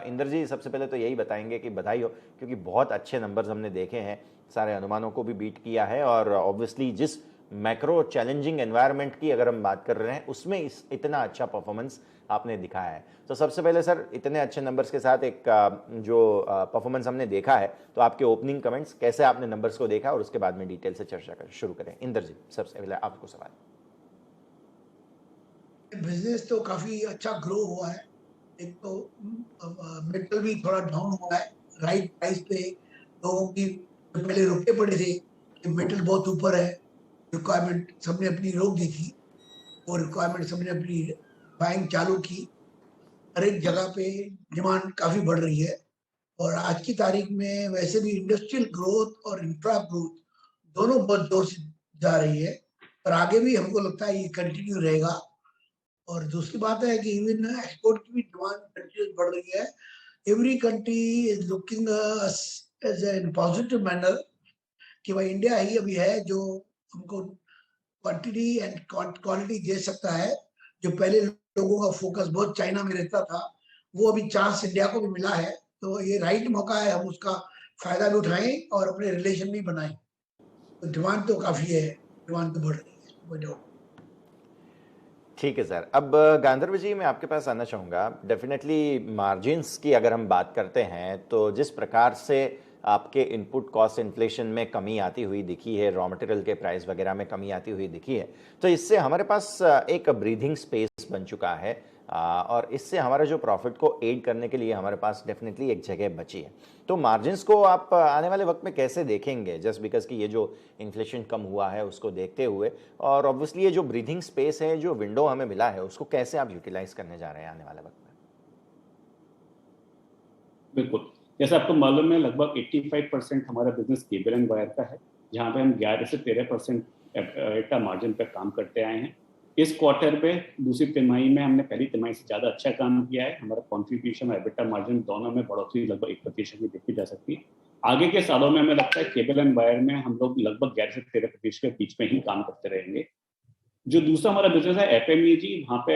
इंदर जी सबसे पहले तो यही बताएंगे कि बधाई हो, क्योंकि बहुत अच्छे नंबर्स हमने देखे हैं, सारे अनुमानों को भी बीट किया है और ऑब्वियसली जिस मैक्रो चैलेंजिंग एनवायरनमेंट की अगर हम बात कर रहे हैं उसमें इतना अच्छा परफॉर्मेंस आपने दिखाया है। तो सबसे पहले सर, इतने अच्छे नंबर्स के साथ एक जो परफॉर्मेंस हमने देखा है, तो आपके ओपनिंग कमेंट्स, कैसे आपने नंबर्स को देखा और उसके बाद में डिटेल से चर्चा शुरू करें। इंदर जी सबसे पहले आपको सवाल। बिजनेस तो काफी अच्छा ग्रो हुआ है। एक तो मेटल भी थोड़ा डाउन हुआ है राइट प्राइस पे। लोगों की पहले रुके पड़े थे कि मेटल बहुत ऊपर है, रिक्वायरमेंट सबने अपनी रोक दी थी। वो रिक्वायरमेंट सबने अपनी बाइंग चालू की। हर एक जगह पे डिमांड काफी बढ़ रही है। और आज की तारीख में वैसे भी इंडस्ट्रियल ग्रोथ और इंफ्रा ग्रोथ दोनों बहुत जोर से जा रही है। और आगे भी हमको लगता है ये कंटिन्यू रहेगा। और दूसरी बात है कि इवन एक्सपोर्ट की भी डिमांड कंटिन्यूस बढ़ रही है। Every country is looking as in positive manner कि भाई इंडिया ही अभी है जो हमको क्वांटिटी एंड क्वालिटी दे सकता है। जो पहले लोगों का फोकस बहुत चाइना में रहता था, वो अभी चांस इंडिया को भी मिला है। तो ये राइट मौका है, हम उसका फायदा भी उठाएं और अपने रिलेशन भी बनाएं। तो डिमांड तो काफी है, डिमांड तो बढ़ रही है, नो डाउट। ठीक है सर। अब गांधर्व जी, मैं आपके पास आना चाहूँगा। डेफिनेटली मार्जिन्स की अगर हम बात करते हैं तो जिस प्रकार से आपके इनपुट कॉस्ट इन्फ्लेशन में कमी आती हुई दिखी है, रॉ मटेरियल के प्राइस वगैरह में कमी आती हुई दिखी है, तो इससे हमारे पास एक ब्रीथिंग स्पेस बन चुका है। और इससे हमारा जो प्रॉफिट को एड करने के लिए हमारे पास डेफिनेटली एक जगह बची है। तो मार्जिन्स को आप आने वाले वक्त में कैसे देखेंगे, जस्ट बिकॉज कि ये जो इन्फ्लेशन कम हुआ है उसको देखते हुए, और ऑब्वियसली ये जो ब्रीथिंग स्पेस है, जो विंडो हमें मिला है, उसको कैसे आप यूटिलाइज करने जा रहे हैं आने वाले वक्त में? बिल्कुल, जैसे आपको मालूम है लगभग 85% हमारा बिजनेस केबल एंड वायर का है, जहाँ पे हम 11 से 13% एबिटा मार्जिन पर काम करते आए हैं। इस क्वार्टर में दूसरी तिमाही में हमने पहली तिमाही से ज़्यादा अच्छा काम किया है। हमारा कॉन्ट्रीब्यूशन और एबिटा मार्जिन दोनों में बढ़ोतरी लगभग 1% की देखी जा सकती है। आगे के सालों में हमें लगता है केबल एंड वायर में हम लोग लगभग 11 से 13% के बीच में ही काम करते रहेंगे। जो दूसरा हमारा बिजनेस है एफएमईजी, वहाँ पे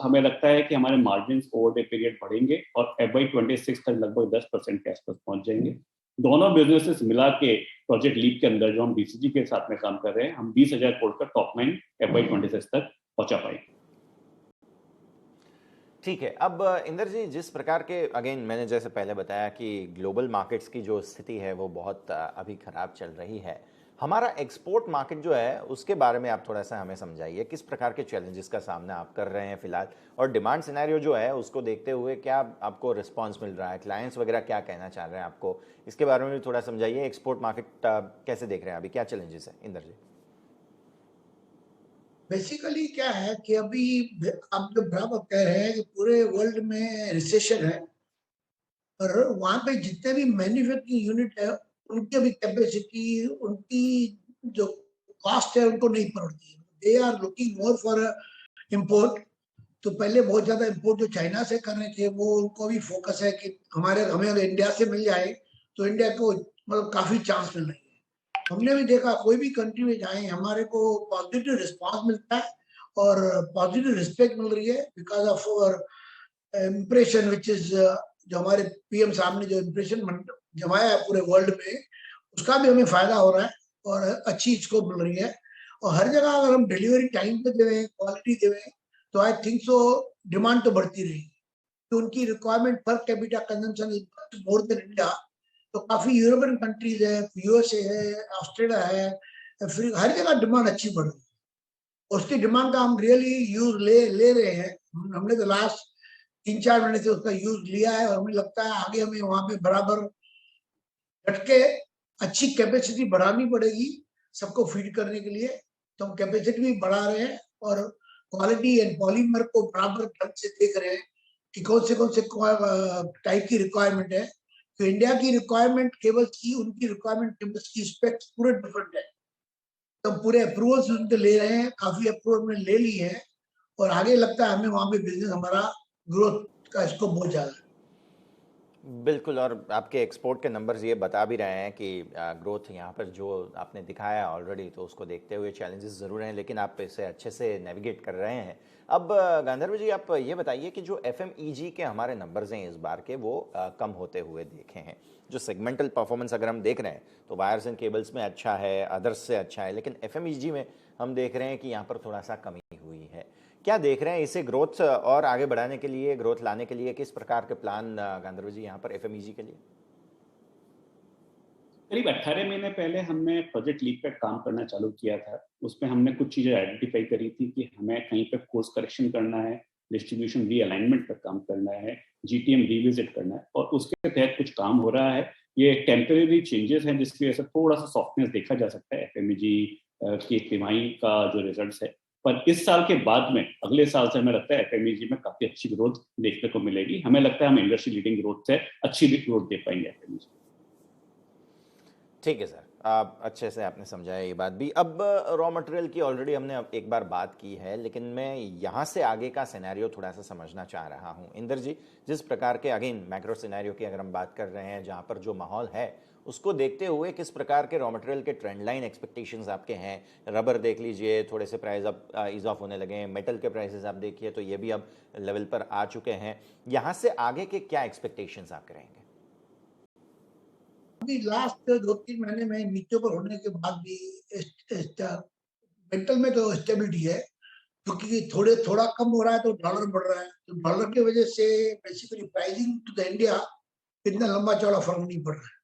हमें लगता है कि हमारे मार्जिन ओवर द पीरियड बढ़ेंगे और FY26 तक लगभग 10% के आसपास पहुंच जाएंगे। दोनों बिजनेसेस मिला के प्रोजेक्ट लीप के अंदर जो हम बीसीजी के साथ में काम कर रहे हैं, हम 20,000 करोड़ का टॉप लाइन FY26 तक पहुंचा पाएंगे। ठीक है। अब इंदर जी, जिस प्रकार के, अगेन मैंने जैसे पहले बताया कि ग्लोबल मार्केट्स की जो स्थिति है वो बहुत अभी ख़राब चल रही है। हमारा एक्सपोर्ट मार्केट जो है उसके बारे में आप थोड़ा सा हमें समझाइए, किस प्रकार के चैलेंजेस का सामना आप कर रहे हैं फिलहाल, और डिमांड सिनेरियो जो है उसको देखते हुए क्या आपको रिस्पॉन्स मिल रहा है, क्लाइंट्स वगैरह क्या कहना चाह रहे हैं आपको, इसके बारे में भी थोड़ा समझाइए। एक्सपोर्ट मार्केट कैसे देख रहे हैं, अभी क्या चैलेंजेस है इंदर जी? बेसिकली क्या है कि अभी आप जो बराबर कह रहे हैं कि पूरे वर्ल्ड में रिसेशन है। और वहां पे जितने भी मैन्युफैक्चरिंग यूनिट है, उनकी अभी कैपेसिटी, उनकी जो कॉस्ट है उनको नहीं पड़ती है। They are looking more for import. तो पहले बहुत ज्यादा इम्पोर्ट जो चाइना से कर रहे थे, वो उनको भी फोकस है कि हमें अगर इंडिया से मिल जाए तो इंडिया को मतलब काफी चांस मिल रही है। हमने भी देखा कोई भी कंट्री में जाए हमारे को पॉजिटिव रिस्पांस मिलता है और पॉजिटिव रिस्पेक्ट मिल रही है because of our impression which is जो हमारे पीएम साहब ने जो इम्प्रेशन जमाया है पूरे वर्ल्ड में, उसका भी हमें फायदा हो रहा है और अच्छी इसको मिल रही है। और हर जगह अगर हम डिलीवरी टाइम पे देवें, क्वालिटी देवें, तो आई थिंक सो डिमांड तो बढ़ती रहेगी। तो उनकी requirement per capita consumption is more than India. तो काफी यूरोपियन कंट्रीज है, यूएसए है, ऑस्ट्रेलिया है, फिर हर जगह डिमांड अच्छी बढ़ रही है। उसकी डिमांड का हम रियली यूज ले रहे हैं। हमने तो लास्ट 3-4 महीने से उसका यूज लिया है और हमें लगता है आगे हमें वहां पे बराबर डट के अच्छी कैपेसिटी बढ़ानी पड़ेगी सबको फीड करने के लिए। तो हम कैपेसिटी भी बढ़ा रहे हैं और क्वालिटी एंड पॉलीमर को बराबर ढंग से देख रहे हैं कि कौन से टाइप की रिक्वायरमेंट है। तो इंडिया की रिक्वायरमेंट केबल्स की, उनकी रिक्वायरमेंट केबल्स की स्पेक्स पूरे डिफरेंट है। तो हम पूरे अप्रूवल्स उनके ले रहे हैं, काफी अप्रूवल में ले ली है और आगे लगता है हमें वहां पे बिजनेस हमारा ग्रोथ का स्कोप बहुत ज्यादा है। बिल्कुल, और आपके एक्सपोर्ट के नंबर्स ये बता भी रहे हैं कि ग्रोथ यहाँ पर जो आपने दिखाया ऑलरेडी, तो उसको देखते हुए चैलेंजेस ज़रूर हैं, लेकिन आप इसे अच्छे से नेविगेट कर रहे हैं। अब गांधर्व जी, आप ये बताइए कि जो एफएमईजी के हमारे नंबर्स हैं इस बार के, वो कम होते हुए देखे हैं। जो सेगमेंटल परफॉर्मेंस अगर हम देख रहे हैं तो वायर्स एंड केबल्स में अच्छा है, अदर्स से अच्छा है, लेकिन एफएमईजी में हम देख रहे हैं कि यहाँ पर थोड़ा सा कमी हुई है। क्या देख रहे हैं इसे ग्रोथ और आगे बढ़ाने के लिए, ग्रोथ लाने के लिए किस प्रकार के प्लान गांधर्व जी यहाँ पर एफएमईजी के लिए? करीब 18 महीने पहले हमने प्रोजेक्ट लीप पे काम करना चालू किया था। उसमें हमने कुछ चीज़ें आइडेंटिफाई करी थी कि हमें कहीं पे कोर्स करेक्शन करना है, डिस्ट्रीब्यूशन रीअलाइनमेंट पर काम करना है, जीटीएम रिविजिट करना है, और उसके तहत कुछ काम हो रहा है। ये टेम्परेरी चेंजेस हैं जिसकी वजह से थोड़ा सा सॉफ्टनेस देखा जा सकता है एफएमईजी की तिमाही का जो रिजल्ट्स है। पर इस साल के बाद में, अगले साल से हमें लगता है एफएमईजी में काफी अच्छी ग्रोथ देखने को मिलेगी। हमें लगता है हम इंडस्ट्री लीडिंग ग्रोथ से अच्छी भी ग्रोथ दे पाएंगे एफएमईजी। ठीक है सर, आप अच्छे से आपने समझाया ये बात भी। अब रॉ मटेरियल की ऑलरेडी हमने अब एक बार बात की है, लेकिन मैं यहाँ से आगे का सिनेरियो थोड़ा सा समझना चाह रहा हूँ। इंदर जी, जिस प्रकार के अगेन मैक्रो सिनेरियो की अगर हम बात कर रहे हैं, जहाँ पर जो माहौल है उसको देखते हुए किस प्रकार के रॉ मटेरियल के ट्रेंड लाइन एक्सपेक्टेशंस आपके हैं? रबर देख लीजिए, थोड़े से प्राइस अब ईज ऑफ होने लगे हैं। मेटल के प्राइसेस आप देखिए तो ये भी अब लेवल पर आ चुके हैं। यहाँ से आगे के क्या एक्सपेक्टेशंस आपके रहेंगे? अभी लास्ट 2-3 महीने में नीचे पर होने के बाद भी मेंटल में तो स्टेबिलिटी है, क्योंकि थोड़ा कम हो रहा है तो डॉलर बढ़ रहा है, तो डॉलर की वजह से basically pricing to the India इतना लंबा चौड़ा फर्क नहीं पड़ रहा है।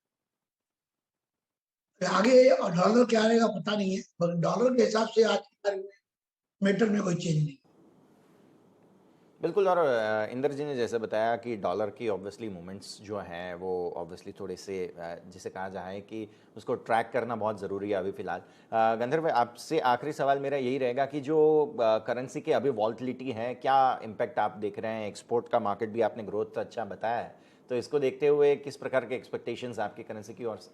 आगे डॉलर क्या आएगा पता नहीं है, पर डॉलर के हिसाब से आज की तारीख में मेटल में कोई चेंज नहीं। बिल्कुल, और इंदर जी ने जैसे बताया कि डॉलर की ऑब्वियसली मूवमेंट्स जो हैं वो ऑब्वियसली थोड़े से जिसे कहा जाए कि उसको ट्रैक करना बहुत ज़रूरी है अभी फ़िलहाल। गंधर्व, आपसे आखिरी सवाल मेरा यही रहेगा कि जो करेंसी के अभी वॉल्टिलिटी है, क्या इम्पैक्ट आप देख रहे हैं? एक्सपोर्ट का मार्केट भी आपने ग्रोथ अच्छा बताया है, तो इसको देखते हुए किस प्रकार के एक्सपेक्टेशंस आपकी करेंसी की ओर से?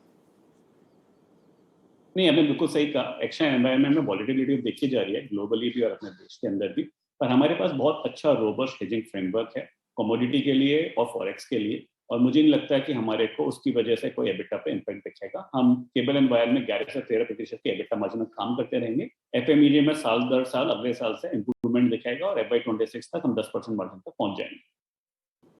नहीं, आपने बिल्कुल सही कहा। एक्शन एनवायरनमेंट में वॉलेटिलिटी देखी जा रही है ग्लोबली भी और अपने देश के अंदर भी, पर हमारे पास बहुत अच्छा रोबस्ट हेजिंग फ्रेमवर्क है कमोडिटी के लिए और फॉरेक्स के लिए, और मुझे नहीं लगता है कि हमारे को उसकी वजह से कोई एबिटा पे इम्पैक्ट दिखेगा। हम केबल एंड वायर में 11 से 13% की एबिटा मार्जिन में काम करते रहेंगे। एफएमईजी में साल दर साल अगले साल से इंप्रूवमेंट दिखेगा और FY 26 तक हम 10% मार्जिन तक पहुंच जाएंगे।